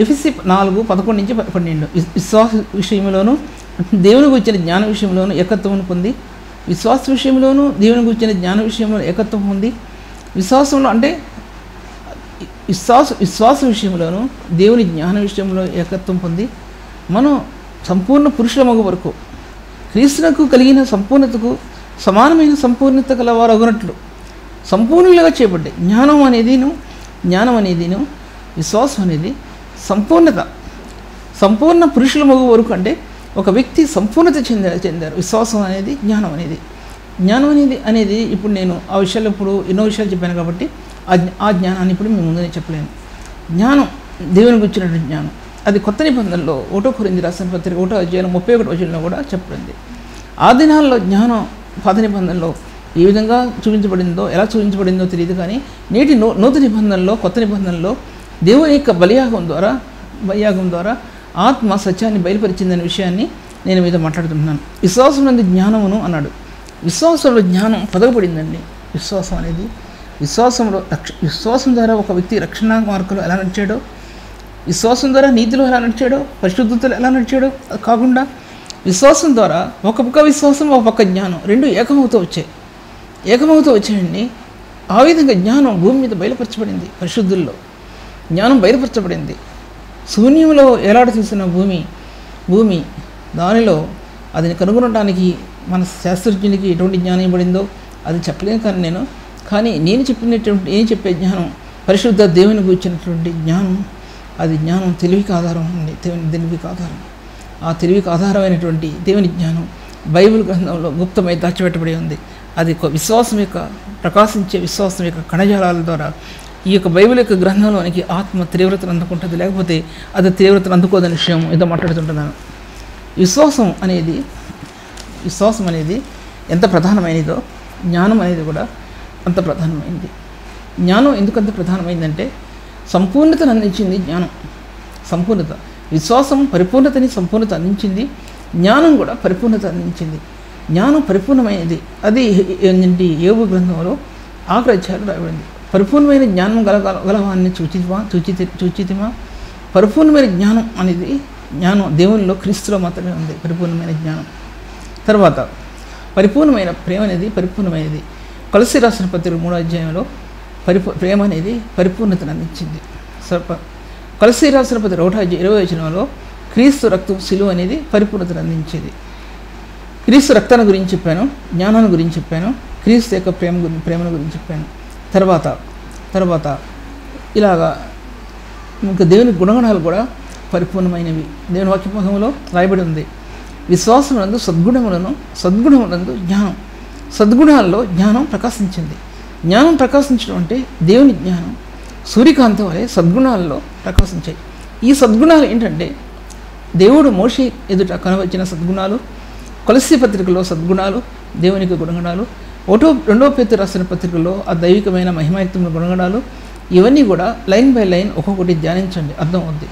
ఎఫ్సీ 4:11 నుంచి 12 విశ్వాస విషయంలోనూ దేవుని గురించిన జ్ఞాన విషయంలోనూ ఏకత్వం పొంది, విశ్వాస విషయంలోనూ దేవుని గురించిన జ్ఞాన విషయంలో ఏకత్వం పొంది, విశ్వాసంలో అంటే విశ్వాస విషయంలోనూ దేవుని జ్ఞాన విషయంలో ఏకత్వం పొంది మనం సంపూర్ణ పురుషుల మగ వరకు క్రీస్తునకు కలిగిన సంపూర్ణతకు సమానమైన సంపూర్ణత కలవారు అగునట్లు సంపూర్ణులుగా చేయబడ్డాయి. జ్ఞానం అనేదిను విశ్వాసం అనేది సంపూర్ణ పురుషుల మగ వరకు అంటే ఒక వ్యక్తి సంపూర్ణత చెందారు. విశ్వాసం అనేది జ్ఞానం అనేది ఇప్పుడు నేను ఆ విషయాలు ఇప్పుడు ఎన్నో విషయాలు చెప్పాను కాబట్టి ఆ జ్ఞానాన్ని ఇప్పుడు మీ ముందు నేను చెప్పలేను. జ్ఞానం దేవుని గురించినటువంటి జ్ఞానం అది కొత్త నిబంధనలో 1 కొరింథీ రాసిన పత్రిక 1వ అధ్యాయం 31వ వచనంలో కూడా చెప్పబడింది. ఆ దినాల్లో జ్ఞానం పాత నిబంధనలో ఏ విధంగా చూపించబడిందో, ఎలా చూపించబడిందో తెలియదు. కానీ నేటి నూతన నిబంధనలో, కొత్త నిబంధనలో దేవుని యొక్క బలియాగం ద్వారా ఆత్మ సత్యాన్ని బయలుపరిచిందనే విషయాన్ని నేను మీతో మాట్లాడుతున్నాను. విశ్వాసం అనేది జ్ఞానమును అన్నాడు. విశ్వాసంలో జ్ఞానం పొదగబడిందండి. విశ్వాసం అనేది విశ్వాసం ద్వారా ఒక వ్యక్తి రక్షణ మార్గంలో ఎలా నడిచాడో, విశ్వాసం ద్వారా నీతిలో ఎలా నడిచాడో, పరిశుద్ధతలో ఎలా నడిచాడో కాకుండా విశ్వాసం ద్వారా ఒక పక్క విశ్వాసం, ఒక పక్క జ్ఞానం రెండు ఏకమవుతూ వచ్చాయండి. ఆ విధంగా జ్ఞానం భూమి మీద బయలుపరచబడింది. పరిశుద్ధుల్లో జ్ఞానం బయలుపరచబడింది. శూన్యంలో ఎలాడ చూసిన భూమి దానిలో అది కనుగొనడానికి మన శాస్త్రజ్ఞునికి ఎటువంటి జ్ఞానం ఇవ్వబడిందో అది చెప్పలేను. కానీ నేను చెప్పే జ్ఞానం పరిశుద్ధ దేవుని గురించినటువంటి జ్ఞానం. అది జ్ఞానం తెలివికి ఆధారం ఉంది. తెలివికి ఆధారం. ఆ తెలివికి ఆధారమైనటువంటి దేవుని జ్ఞానం బైబిల్ గ్రంథంలో గుప్తమై దాచిపెట్టబడి ఉంది. అది విశ్వాసం యొక్క ప్రకాశించే విశ్వాసం యొక్క కణజాలాల ద్వారా ఈ యొక్క బైబిల్ యొక్క గ్రంథంలోనికి ఆత్మ తీవ్రతను అందుకుంటుంది. లేకపోతే అది తీవ్రతను అందుకోదని విషయం ఏదో మాట్లాడుతుంటున్నాను. విశ్వాసం అనేది ఎంత ప్రధానమైనదో జ్ఞానం అనేది కూడా అంత ప్రధానమైంది. జ్ఞానం ఎందుకంత ప్రధానమైందంటే సంపూర్ణతను అందించింది జ్ఞానం. సంపూర్ణత, విశ్వాసం సంపూర్ణత అందించింది. జ్ఞానం కూడా పరిపూర్ణత అందించింది. జ్ఞానం పరిపూర్ణమైనది. అది ఏంటంటే యోబు గ్రంథంలో ఆఖరి అధ్యాయంలో రాయబడింది. పరిపూర్ణమైన జ్ఞానం గలవాన్ని చూచితిమా. పరిపూర్ణమైన జ్ఞానం అనేది జ్ఞానం దేవునిలో క్రీస్తులో మాత్రమే ఉంది. పరిపూర్ణమైన జ్ఞానం. తర్వాత పరిపూర్ణమైన ప్రేమ అనేది పరిపూర్ణమైనది. కొలస్సీ రాసిన పత్రిక 3వ అధ్యాయంలో ప్రేమ అనేది పరిపూర్ణతను అందించింది. కొలస్సీ రాసిన పత్రిక 1:20 వచనంలో క్రీస్తు రక్తం సిలువ అనేది పరిపూర్ణతను అందించేది. క్రీస్తు రక్తాన్ని గురించి చెప్పాను, జ్ఞానాన్ని గురించి చెప్పాను, క్రీస్తు యొక్క ప్రేమను గురించి చెప్పాను. తర్వాత ఇలాగా ఇంకా దేవుని గుణగణాలు కూడా పరిపూర్ణమైనవి. దేవుని వాక్య భాగంలో రాయబడి ఉంది. విశ్వాసమునందు సద్గుణములందు జ్ఞానం. సద్గుణాల్లో జ్ఞానం ప్రకాశించింది. జ్ఞానం ప్రకాశించడం అంటే దేవుని జ్ఞానం సూర్యకాంతం వలె సద్గుణాల్లో ప్రకాశించాయి. ఈ సద్గుణాలు ఏంటంటే దేవుడు మోషే ఎదుట కనవచ్చిన సద్గుణాలు, కొలస్సీ పత్రికలో సద్గుణాలు, దేవునికి గుణగణాలు, 2వ పేతురు రాసిన పత్రికలో ఆ దైవికమైన మహిమాయుక్తమైన గుణగణాలు. ఇవన్నీ కూడా లైన్ బై లైన్ ఒక్కొక్కటి ధ్యానించండి, అర్థం అవుద్ది.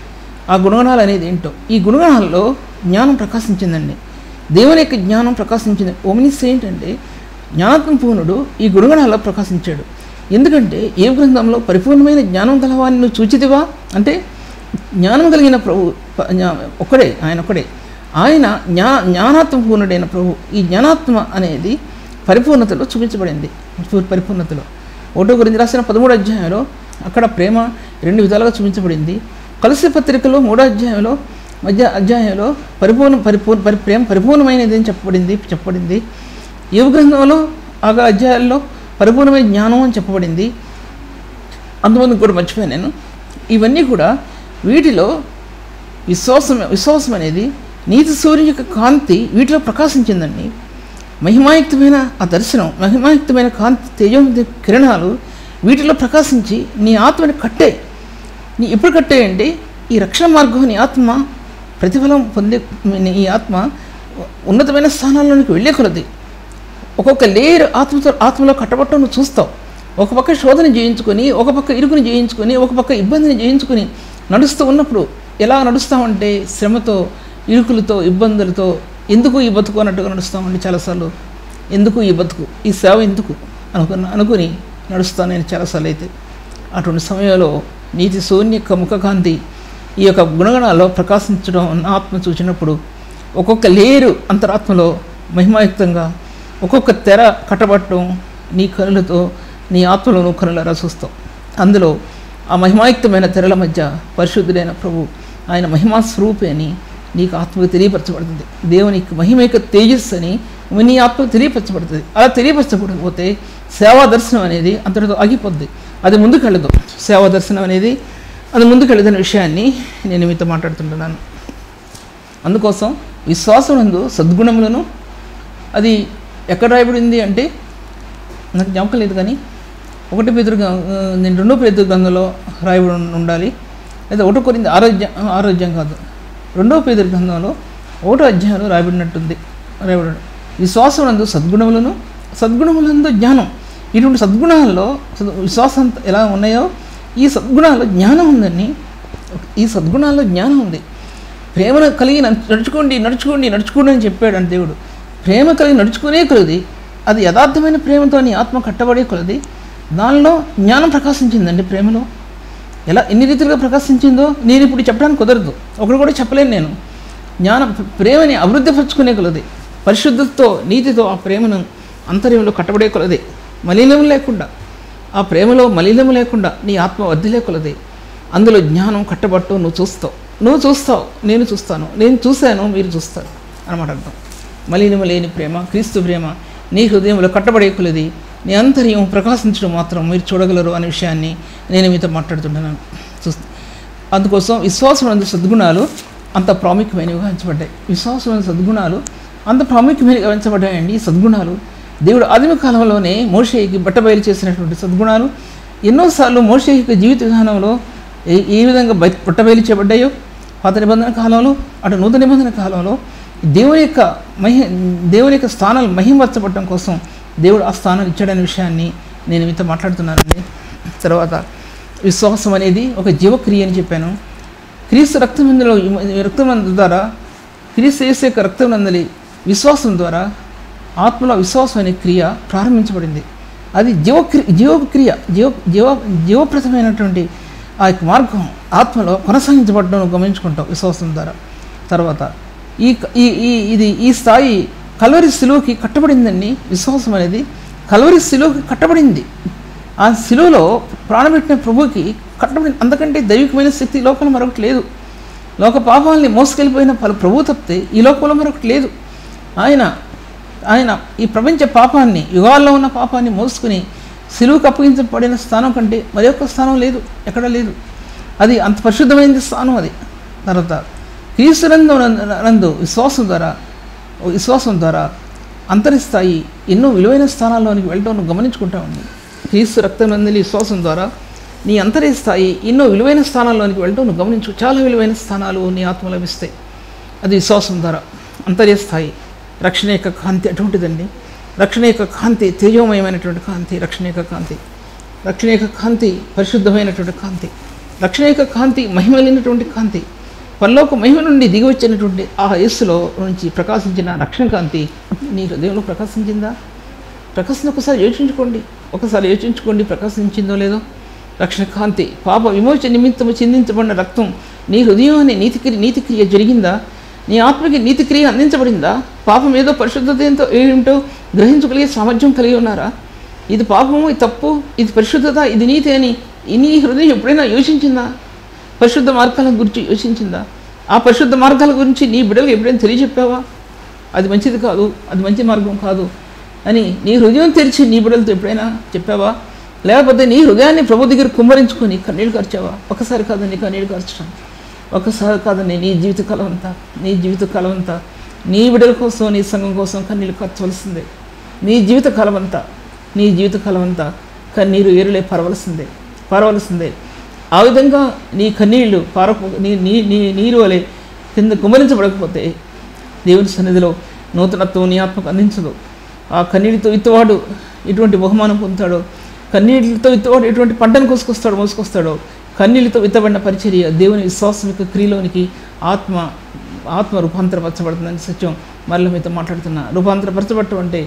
ఆ గుణగణాలు అనేది ఏంటో. ఈ గుణగణాల్లో జ్ఞానం ప్రకాశించిందండి. దేవుని యొక్క జ్ఞానం ప్రకాశించింది. ఓమినిస్ ఏంటంటే జ్ఞానాత్మపూర్ణుడు ఈ గుణగణాల్లో ప్రకాశించాడు. ఎందుకంటే ఏ గ్రంథంలో పరిపూర్ణమైన జ్ఞానం గలవాన్ని నువ్వు చూచితివా అంటే జ్ఞానం కలిగిన ప్రభు ఒక్కడే, ఆయన ఒక్కడే. ఆయన జ్ఞానాత్మపూర్ణుడైన ప్రభు. ఈ జ్ఞానాత్మ అనేది పరిపూర్ణతలో చూపించబడింది. పరిపూర్ణతలో 1 కొరింథీ రాసిన 13వ అధ్యాయంలో అక్కడ ప్రేమ 2 విధాలుగా చూపించబడింది. కొలస్సీ పత్రికలో 3వ అధ్యాయంలో ప్రేమ పరిపూర్ణమైనది అని చెప్పబడింది. యోబు గ్రంథంలో ఆ అధ్యాయాల్లో పరిపూర్ణమైన జ్ఞానం అని చెప్పబడింది. అంతమందికి కూడా మర్చిపోయాను నేను. ఇవన్నీ కూడా వీటిలో విశ్వాసం అనేది నీతి సూర్యుని యొక్క కాంతి వీటిలో ప్రకాశించిందండి. మహిమాయుక్తమైన ఆ దర్శనం, మహిమాయుక్తమైన కాంతి తేజోమయ కిరణాలు వీటిలో ప్రకాశించి నీ ఆత్మని నీ ఎప్పుడు కట్టేయండి. ఈ రక్షణ మార్గం నీ ఆత్మ ప్రతిఫలం పొందే ఈ ఆత్మ ఉన్నతమైన స్థానాల్లోనికి వెళ్ళే కొలది ఒక్కొక్క లేయర్ ఆత్మలో కట్టబట్టం నువ్వు చూస్తావు. ఒక పక్క శోధన జయించుకొని, ఒక పక్క ఇరుకుని జయించుకొని, ఒక పక్క ఇబ్బందిని జయించుకొని నడుస్తూ ఉన్నప్పుడు ఎలా నడుస్తామంటే శ్రమతో, ఇరుకులతో, ఇబ్బందులతో ఎందుకు ఈ బతుకు అన్నట్టుగా నడుస్తామండి. చాలాసార్లు ఎందుకు ఈ బతుకు, ఈ సేవ ఎందుకు అనుకుని నడుస్తాను నేను చాలాసార్లు. అయితే అటువంటి సమయంలో నీతి సూర్యుని యొక్క ముఖకాంతి ఈ యొక్క గుణగణాల్లో ప్రకాశించడం ఆత్మ చూసినప్పుడు ఒక్కొక్క లేరు అంతరాత్మలో మహిమాయుక్తంగా ఒక్కొక్క తెర కట్టబట్టడం నీ కనులతో, నీ ఆత్మలో నువ్వు కనులారా చూస్తావు. అందులో ఆ మహిమాయుక్తమైన తెరల మధ్య పరిశుద్ధుడైన ప్రభు ఆయన మహిమా స్వరూపే అని నీకు ఆత్మకు తెలియపరచబడుతుంది. దేవునికి మహిమ యొక్క తేజస్సు అని నీ ఆత్మకు తెలియపరచబడుతుంది. అలా తెలియపరచబడకపోతే సేవా దర్శనం అనేది అంతటితో ఆగిపోద్ది. అది ముందుకెళ్ళదు. సేవా దర్శనం అనేది అది ముందుకెళ్ళదనే విషయాన్ని నేను మీతో మాట్లాడుతుంటున్నాను. అందుకోసం విశ్వాసమునందు సద్గుణములను అది ఎక్కడ రాయబడింది అంటే నాకు జ్ఞాపకం లేదు, కానీ 1 పేతురు నేను 2వ పేతురు గ్రంథంలో రాయబడి ఉండాలి. లేదా 1 కొరింథీ 6వ అధ్యాయం కాదు, 2వ పేతురు గ్రంథంలో 1వ అధ్యాయంలో రాయబడినట్టుంది. విశ్వాసమునందు సద్గుణములందు జ్ఞానం. ఇటువంటి సద్గుణాల్లో విశ్వాసం ఎలా ఉన్నాయో ఈ సద్గుణాల్లో జ్ఞానం ఉందండి. ఈ సద్గుణాల్లో జ్ఞానం ఉంది. ప్రేమను కలిగి నడుచుకోండి అని చెప్పాడు అంటే దేవుడు. ప్రేమ కలిగి నడుచుకునే కొలది, అది యథార్థమైన ప్రేమతో నీ ఆత్మ కట్టబడే కొలది దానిలో జ్ఞానం ప్రకాశించిందండి. ప్రేమలో ఎన్ని రీతిలుగా ప్రకాశించిందో నేను ఇప్పుడు చెప్పడానికి కుదరదు, ఒకటి కూడా చెప్పలేను నేను. ప్రేమని అభివృద్ధిపరచుకునే కొలది, పరిశుద్ధతతో, నీతితో ఆ ప్రేమను అంతర్యంలో కట్టబడే కొలది, మలినం లేకుండా, ఆ ప్రేమలో మలినం లేకుండా నీ ఆత్మ వర్ధిలే కొలది అందులో జ్ఞానం కట్టబట్టు నువ్వు చూస్తావు. నువ్వు చూస్తావు, నేను చూస్తాను, నేను చూశాను, మీరు చూస్తారు అన్నమాట అర్థం. మలినము లేని ప్రేమ క్రీస్తు ప్రేమ నీ హృదయంలో కట్టబడే కొలది నీ అంతర్యం ప్రకాశించడం మాత్రం మీరు చూడగలరు అనే విషయాన్ని నేను మీతో మాట్లాడుతుంటున్నాను. అందుకోసం విశ్వాసమైన సద్గుణాలు అంత ప్రాముఖ్యమైనవిగా ఎంచబడ్డాయి. విశ్వాసమైన సద్గుణాలు అంత ప్రాముఖ్యమైనవిగా ఎంచబడ్డాయండి. ఈ సద్గుణాలు దేవుడు ఆదిమ కాలంలోనే మోషేకి బట్టబయలు చేసినటువంటి సద్గుణాలు ఎన్నోసార్లు మోషేకి జీవిత విధానంలో ఏ విధంగా బట్టబయలు చేయబడ్డాయో పాత నిబంధన కాలంలో అటు నూతన నిబంధన కాలంలో దేవుని యొక్క స్థానాలు మహిమపరచబడటం కోసం దేవుడు ఆ స్థానాన్ని ఇచ్చాడనే విషయాన్ని నేను మీతో మాట్లాడుతున్నానండి. తర్వాత విశ్వాసం అనేది ఒక జీవక్రియ అని చెప్పాను. క్రీస్తు రక్తం ద్వారా క్రీస్తు యేసు యొక్క రక్తం నందలి విశ్వాసం ద్వారా ఆత్మలో విశ్వాసం అనే క్రియ ప్రారంభించబడింది. అది జీవప్రదమైనటువంటి ఆ యొక్క మార్గం ఆత్మలో కొనసాగించబడడం గమనించుకుంటాం విశ్వాసం ద్వారా. తర్వాత ఈ స్థాయి కల్వరి శిలువకి కట్టబడిందండి. విశ్వాసం అనేది కల్వరి శిలువకి కట్టబడింది. ఆ శిలువలో ప్రాణపెట్టిన ప్రభువుకి కట్టబడింది. అందుకంటే దైవికమైన శక్తి లోకంలో మరొకటి లేదు. లోక పాపాలని మోసుకెళ్ళిపోయిన ప్రభు తప్పితే ఈ లోకంలో మరొకటి లేదు. ఆయన ఈ ప్రపంచ పాపాన్ని, యుగాల్లో ఉన్న పాపాన్ని మోసుకుని శిలువకు అప్పగించబడిన స్థానం కంటే మరి ఒక్క స్థానం లేదు, ఎక్కడ లేదు. అది అంత పరిశుద్ధమైన స్థానం అది. తర్వాత క్రీస్తునందు విశ్వాసం ద్వారా అంతరిస్తాయి ఎన్నో విలువైన స్థానాల్లోనికి వెళ్ళటం గమనించుకుంటా ఉంది. క్రీస్తు రక్తం నందలి విశ్వాసం ద్వారా నీ అంతరిస్తాయి ఎన్నో విలువైన స్థానాల్లోనికి వెళ్ళటం గమనించు. చాలా విలువైన స్థానాలు నీ ఆత్మ లభిస్తాయి. అది విశ్వాసం ద్వారా అంతరిస్తాయి. రక్షణ యొక్క కాంతి అటువంటిదండి. రక్షణ యొక్క కాంతి తేజోమయమైనటువంటి కాంతి. రక్షణ యొక్క కాంతి పరిశుద్ధమైనటువంటి కాంతి. రక్షణ యొక్క కాంతి మహిమలైనటువంటి కాంతి. పరలోక మహిమ నుండి దిగి వచ్చినటువంటి ఆ యేసులో నుంచి ప్రకాశించిన రక్షణ కాంతి నీ హృదయంలో ప్రకాశించిందా? ప్రకాశం ఒకసారి యోచించుకోండి ప్రకాశించిందో లేదో. రక్షణ కాంతి పాప విమోచన నిమిత్తము చిందించబడిన రక్తం నీ హృదయాన్ని నీతిక్రియ జరిగిందా? నీ ఆత్మకి నీతిక్రియ అందించబడిందా? పాపం ఏదో పరిశుద్ధత ఏమిటో గ్రహించగలిగే సామర్థ్యం కలిగి ఉన్నారా? ఇది పాపము, ఇది తప్పు, ఇది పరిశుద్ధత, ఇది నీతి అని నీ హృదయం ఎప్పుడైనా యోచించిందా? పరిశుద్ధ మార్గాల గురించి యోచించిందా? ఆ పరిశుద్ధ మార్గాల గురించి నీ బిడ్డలకు ఎప్పుడైనా తెలియజెప్పావా? అది మంచిది కాదు, అది మంచి మార్గం కాదు అని నీ హృదయం తెరిచి నీ బిడ్డలతో ఎప్పుడైనా చెప్పావా? లేకపోతే నీ హృదయాన్ని ప్రభు దగ్గర కుమ్మరించుకొని కన్నీళ్ళు కార్చావా? ఒకసారి కాదండి కన్నీళ్ళు కార్చడం, ఒకసారి కాదండి నీ జీవిత కాలం అంతా నీ బిడ్డల కోసం, నీ సంఘం కోసం కన్నీళ్ళు కార్చవలసిందే. నీ జీవిత కాలం అంతా కన్నీరు ఏరులే పారవలసిందే. ఆ విధంగా నీ కన్నీళ్ళు నీరు వలె కింద కుమ్మరించబడకపోతే దేవుని సన్నిధిలో నూతనత్వం నీ ఆత్మకు అందించదు. ఆ కన్నీటితో ఇత్తవాడు ఎటువంటి బహుమానం పొందుతాడో, కన్నీటితో ఇత్తవాడు ఎటువంటి పంటను మోసుకొస్తాడో, కన్నీళ్ళతో విత్తబడిన పరిచర్య దేవుని విశ్వాసం యొక్క క్రియలోనికి ఆత్మ రూపాంతరపరచబడుతుందని సత్యం మరల మీతో మాట్లాడుతున్నా. రూపాంతరపరచబడటం అంటే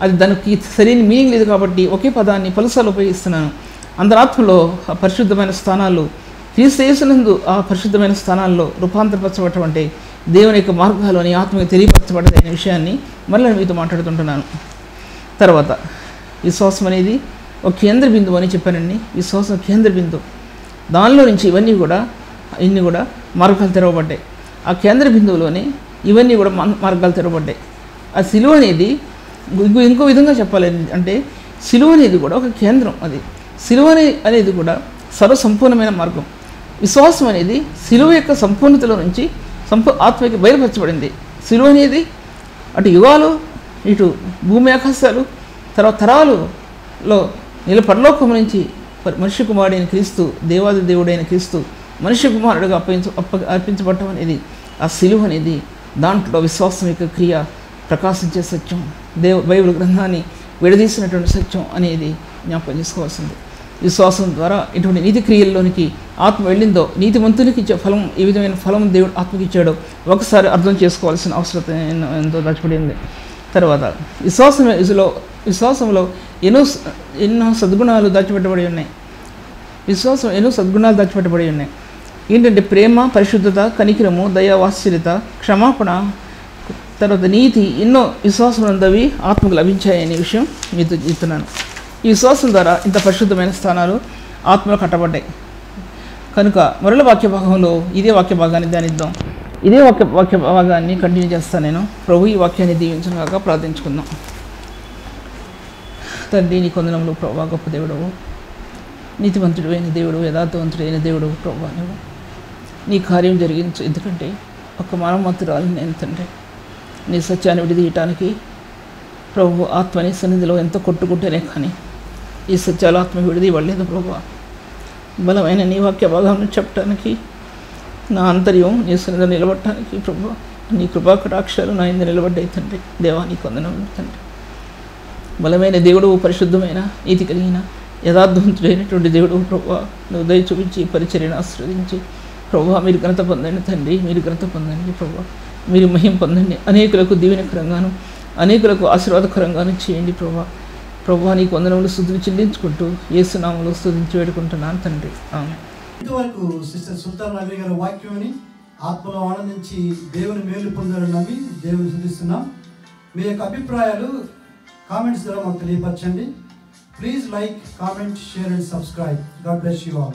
అది దానికి సరైన మీనింగ్ లేదు కాబట్టి ఒకే పదాన్ని పలుసార్లు ఉపయోగిస్తున్నాను. అందరాత్మలో ఆ పరిశుద్ధమైన స్థానాల్లో క్రీస్తు యేసునందు ఆ పరిశుద్ధమైన స్థానాల్లో రూపాంతరపరచబడటం అంటే దేవుని యొక్క మార్గాలు అని ఆత్మకి తెలియపరచబడదు అనే విషయాన్ని మరల మీతో మాట్లాడుతుంటున్నాను. తర్వాత విశ్వాసం అనేది ఒక కేంద్ర బిందువు అని చెప్పానండి. విశ్వాసం కేంద్ర బిందువు. దానిలో నుంచి ఇన్ని కూడా మార్గాలు తెరవబడ్డాయి. ఆ కేంద్ర బిందువులోనే ఇవన్నీ కూడా మార్గాలు తెరవబడ్డాయి. ఆ సిలువ అనేది ఇంకో విధంగా చెప్పాలి అంటే సిలువ అనేది కూడా ఒక కేంద్రం. అది సిలువ అనేది కూడా సర్వసంపూర్ణమైన మార్గం. విశ్వాసం అనేది సిలువ యొక్క సంపూర్ణతలో నుంచి ఆత్మకి బయలుపరచబడింది. సిలువ అనేది అటు యుగాలు, ఇటు భూమి ఆకాశాలు, తర్వాత తరాలులో పరలోకం నుంచి మనుష్య కుమారుడైన క్రీస్తు, దేవాది దేవుడైన క్రీస్తు మనుష్య కుమారుడుగా అర్పించబడటం అనేది ఆ సిలువ అనేది దాంట్లో విశ్వాసం యొక్క క్రియ ప్రకాశించే సత్యం, బైబిల్ గ్రంథాన్ని విడదీసినటువంటి సత్యం అనేది జ్ఞాపకం చేసుకోవాల్సింది. విశ్వాసం ద్వారా ఇటువంటి నీతి క్రియల్లోనికి ఆత్మ వెళ్ళిందో, నీతిమంతునికి ఇచ్చే ఫలం ఏ విధమైన ఫలం దేవుడు ఆత్మకి ఇచ్చాడో ఒకసారి అర్థం చేసుకోవాల్సిన అవసరం ఎంతో దాచిపడింది. తర్వాత విశ్వాసంలో ఎన్నో సద్గుణాలు దాచిపెట్టబడి ఉన్నాయి. ఎన్నో సద్గుణాలు దాచిపెట్టబడి ఉన్నాయి. ఏంటంటే ప్రేమ, పరిశుద్ధత, కనికరము, దయ, వాత్సల్యత, క్షమాపణ, తర్వాత నీతి, ఎన్నో విశ్వాసం అందవి ఆత్మకు లభించాయనే విషయం మీతో చెప్తున్నాను. ఈ విశ్వాసం ద్వారా ఇంత పరిశుద్ధమైన స్థానాలు ఆత్మలో కట్టబడ్డాయి. కనుక మరల వాక్య భాగంలో ఇదే వాక్య భాగాన్ని ధ్యానిద్దాం. ఇదే వాక్య భాగాన్ని కంటిన్యూ చేస్తాను నేను. ప్రభు ఈ వాక్యాన్ని దీవించగాక ప్రార్థించుకుందాం. తండ్రి నీ కొందనములు ప్రభు, గొప్ప దేవుడవు, నీతివంతుడు అయిన దేవుడు, యథార్థవంతుడైన దేవుడు ప్రభు, నువ్వు నీ కార్యం జరిగించు. ఎందుకంటే ఒక మానవమాత్రురాలు నేను తండ్రి నీ సత్యాన్ని విడిదీయటానికి ప్రభు ఆత్మని సన్నిధిలో ఎంత కొట్టుకుంటేనే కానీ ఈ సత్యాలు ఆత్మ విడిదీయబడలేదు ప్రభు. బలమైన నీ వాక్య భాగాన్ని చెప్పడానికి నా అంతర్యం నీ సన్నిధిలో నిలబడటానికి ప్రభు నీ కృపా కటాక్షాలు నా ఇందు నిలబడ్డాయి తండ్రి. దేవా నీ కొందనములు తండ్రి. బలమైన దేవుడు, పరిశుద్ధమైన నీతి కలిగిన యథార్థవంతుడైనటువంటి దేవుడు ప్రభు, నువ్వు దయ చూపించి పరిచర్యను ఆశీర్వదించి ప్రభు మీరు ఘనత పొందండి తండ్రి, మీరు ఘనత పొందండి ప్రభు, మీరు మహిమ పొందండి. అనేకులకు దీవెనకరంగాను అనేకులకు ఆశీర్వాదకరంగాను చేయండి ప్రభు. ప్రభు నీకు వందనములు స్తుతులు చెల్లించుకుంటూ యేసు నామములో స్తుతించి వేడుకుంటున్నాను తండ్రి. ఆమేన్. ఇంతవరకు సిస్టర్ సుల్తాన్ నవీన్ గారి వాక్యాన్ని ఆత్మలో ఆనందించి దేవుని మేలు పొందాలని నమ్మి దేవుని స్తుతిస్తున్నాం. మీ యొక్క అభిప్రాయాలు కామెంట్స్ ద్వారా మాకు తెలియపరచండి. Please like, comment, share and subscribe. God bless you all.